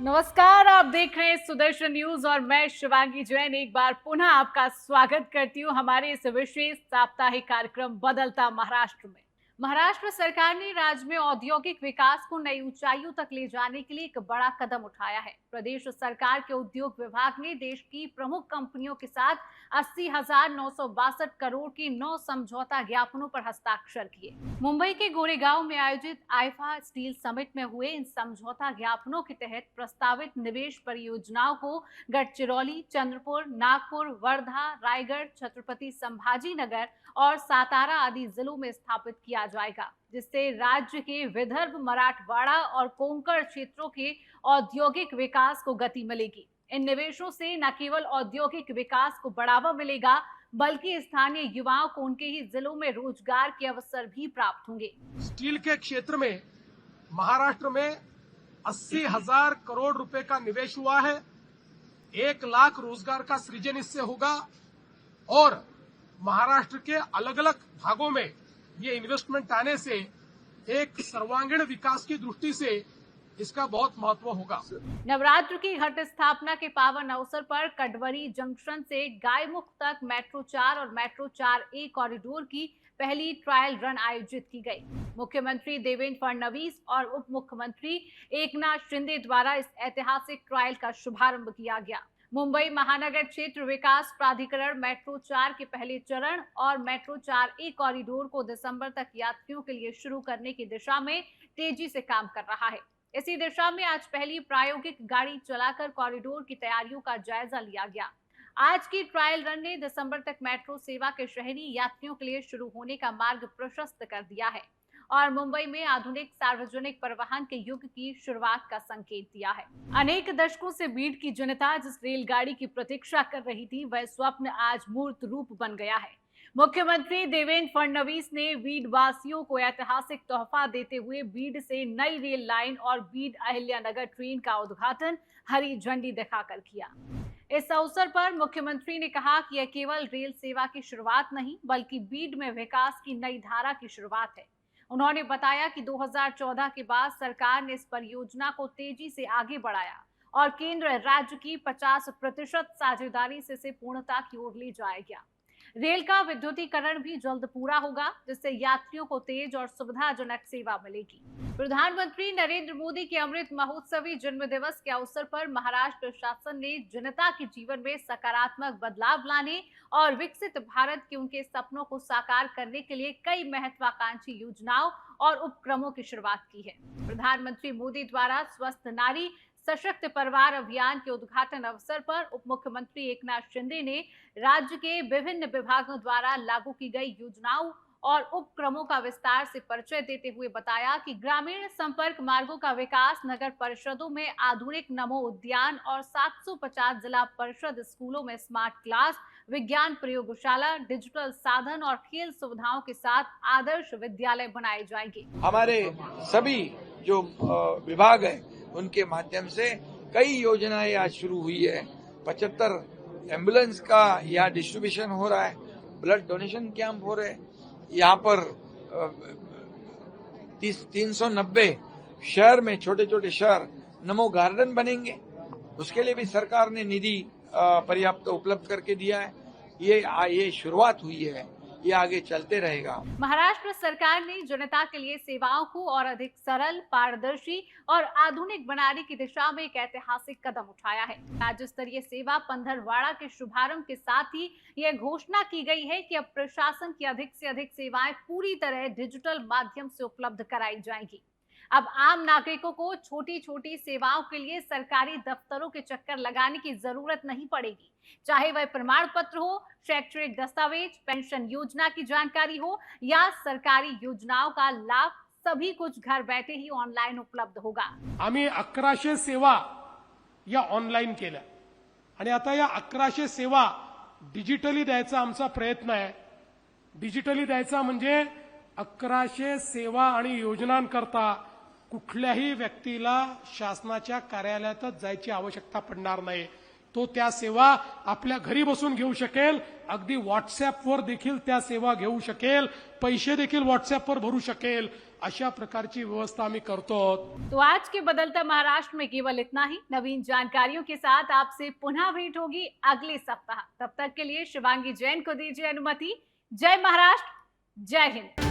नमस्कार, आप देख रहे हैं सुदर्शन न्यूज और मैं शिवांगी जैन एक बार पुनः आपका स्वागत करती हूं हमारे इस विशेष साप्ताहिक कार्यक्रम बदलता महाराष्ट्र में। महाराष्ट्र सरकार ने राज्य में औद्योगिक विकास को नई ऊंचाइयों तक ले जाने के लिए एक बड़ा कदम उठाया है। प्रदेश सरकार के उद्योग विभाग ने देश की प्रमुख कंपनियों के साथ 80,962 करोड़ के 9 समझौता ज्ञापनों पर हस्ताक्षर किए। मुंबई के गोरेगांव में आयोजित आईफा स्टील समिट में हुए इन समझौता ज्ञापनों के तहत प्रस्तावित निवेश परियोजनाओं को गढ़चिरौली, चंद्रपुर, नागपुर, वर्धा, रायगढ़, छत्रपति संभाजीनगर और सातारा आदि जिलों में स्थापित किया जाएगा, जिससे राज्य के विदर्भ, मराठवाड़ा और कोंकण क्षेत्रों के औद्योगिक विकास को गति मिलेगी। इन निवेशों से न केवल औद्योगिक विकास को बढ़ावा मिलेगा, बल्कि स्थानीय युवाओं को उनके ही जिलों में रोजगार के अवसर भी प्राप्त होंगे। स्टील के क्षेत्र में महाराष्ट्र में 80,000 करोड़ रुपए का निवेश हुआ है। 1 लाख रोजगार का सृजन इससे होगा और महाराष्ट्र के अलग अलग भागों में ये इन्वेस्टमेंट आने से एक सर्वांगीण विकास की दृष्टि से इसका बहुत महत्व होगा। नवरात्र की घट स्थापना के पावन अवसर पर कटवरी जंक्शन से गायमुख तक मेट्रो 4 और मेट्रो 4A कॉरिडोर की पहली ट्रायल रन आयोजित की गई। मुख्यमंत्री देवेंद्र फडणवीस और उप मुख्यमंत्री एकनाथ शिंदे द्वारा इस ऐतिहासिक ट्रायल का शुभारंभ किया गया। मुंबई महानगर क्षेत्र विकास प्राधिकरण मेट्रो 4 के पहले चरण और मेट्रो 4A कॉरिडोर को दिसंबर तक यात्रियों के लिए शुरू करने की दिशा में तेजी से काम कर रहा है। इसी दिशा में आज पहली प्रायोगिक गाड़ी चलाकर कॉरिडोर की तैयारियों का जायजा लिया गया। आज की ट्रायल रन ने दिसंबर तक मेट्रो सेवा के शहरी यात्रियों के लिए शुरू होने का मार्ग प्रशस्त कर दिया है और मुंबई में आधुनिक सार्वजनिक परिवहन के युग की शुरुआत का संकेत दिया है। अनेक दशकों से बीड की जनता जिस रेलगाड़ी की प्रतीक्षा कर रही थी, वह स्वप्न आज मूर्त रूप बन गया है। मुख्यमंत्री देवेंद्र फडणवीस ने बीड वासियों को ऐतिहासिक तोहफा देते हुए बीड से नई रेल लाइन और बीड अहिल्यानगर ट्रेन का उद्घाटन हरी झंडी दिखाकर किया। इस अवसर पर मुख्यमंत्री ने कहा कि यह केवल रेल सेवा की शुरुआत नहीं, बल्कि बीड में विकास की नई धारा की शुरुआत है। उन्होंने बताया कि 2014 के बाद सरकार ने इस परियोजना को तेजी से आगे बढ़ाया और केंद्र राज्य की 50% साझेदारी से इसे पूर्णता की ओर ले जाया गया। रेल का विद्युतीकरण भी जल्द पूरा होगा, जिससे यात्रियों को तेज और सुविधाजनक सेवा मिलेगी। प्रधानमंत्री नरेंद्र मोदी के अमृत महोत्सवी जन्म दिवस के अवसर पर महाराष्ट्र शासन ने जनता के जीवन में सकारात्मक बदलाव लाने और विकसित भारत के उनके सपनों को साकार करने के लिए कई महत्वाकांक्षी योजनाओं और उपक्रमों की शुरुआत की है। प्रधानमंत्री मोदी द्वारा स्वस्थ नारी सशक्त परिवार अभियान के उद्घाटन अवसर पर उप मुख्यमंत्री एकनाथ शिंदे ने राज्य के विभिन्न विभागों द्वारा लागू की गई योजनाओं और उपक्रमों का विस्तार से परिचय देते हुए बताया कि ग्रामीण संपर्क मार्गों का विकास, नगर परिषदों में आधुनिक नमो उद्यान और 750 जिला परिषद स्कूलों में स्मार्ट क्लास, विज्ञान प्रयोगशाला, डिजिटल साधन और खेल सुविधाओं के साथ आदर्श विद्यालय बनाए जाएंगे। हमारे सभी जो विभाग है उनके माध्यम से कई योजनाएं आज शुरू हुई है। 75 एम्बुलेंस का यहाँ डिस्ट्रीब्यूशन हो रहा है, ब्लड डोनेशन कैंप हो रहे हैं। यहाँ पर 390 शहर में छोटे छोटे शहर नमो गार्डन बनेंगे, उसके लिए भी सरकार ने निधि पर्याप्त उपलब्ध करके दिया है। ये शुरुआत हुई है, ये आगे चलते रहेगा। महाराष्ट्र सरकार ने जनता के लिए सेवाओं को और अधिक सरल, पारदर्शी और आधुनिक बनाने की दिशा में एक ऐतिहासिक कदम उठाया है। राज्य स्तरीय सेवा पंधरवाड़ा के शुभारंभ के साथ ही यह घोषणा की गई है कि अब प्रशासन की अधिक से अधिक सेवाएं पूरी तरह डिजिटल माध्यम से उपलब्ध कराई जाएंगी। अब आम नागरिकों को छोटी छोटी सेवाओं के लिए सरकारी दफ्तरों के चक्कर लगाने की जरूरत नहीं पड़ेगी। चाहे वह प्रमाण पत्र हो, शैक्षणिक दस्तावेज, पेंशन योजना की जानकारी हो या सरकारी योजनाओं का लाभ, सभी कुछ घर बैठे ही ऑनलाइन उपलब्ध होगा। आम्ही 1100 सेवा या ऑनलाईन केल्या आणि आता या 1100 सेवा डिजिटली द्यायचा आमचा प्रयत्न आहे। डिजिटली द्यायचा म्हणजे 1100 सेवा आणि योजनांकरता कुठल्याही व्यक्तीला शासनाच्या कार्यालयातच जायची आवश्यकता पडणार नाही। तो त्या सेवा आपल्या घरी बसून घेऊ शकेल, अगदी व्हॉट्सअपवर देखील त्या सेवा घेऊ शकेल, पैसे देखील व्हॉट्सअपवर भरू शकेल, अशा प्रकारची व्यवस्था आम्ही करतो। तो आज के बदलता महाराष्ट्र में केवल इतना ही। नवीन जानकारियों के साथ आपसे पुनः भेंट होगी अगले सप्ताह। तब तक के लिए शिवांगी जैन को दीजिए अनुमति। जय महाराष्ट्र, जय हिंद।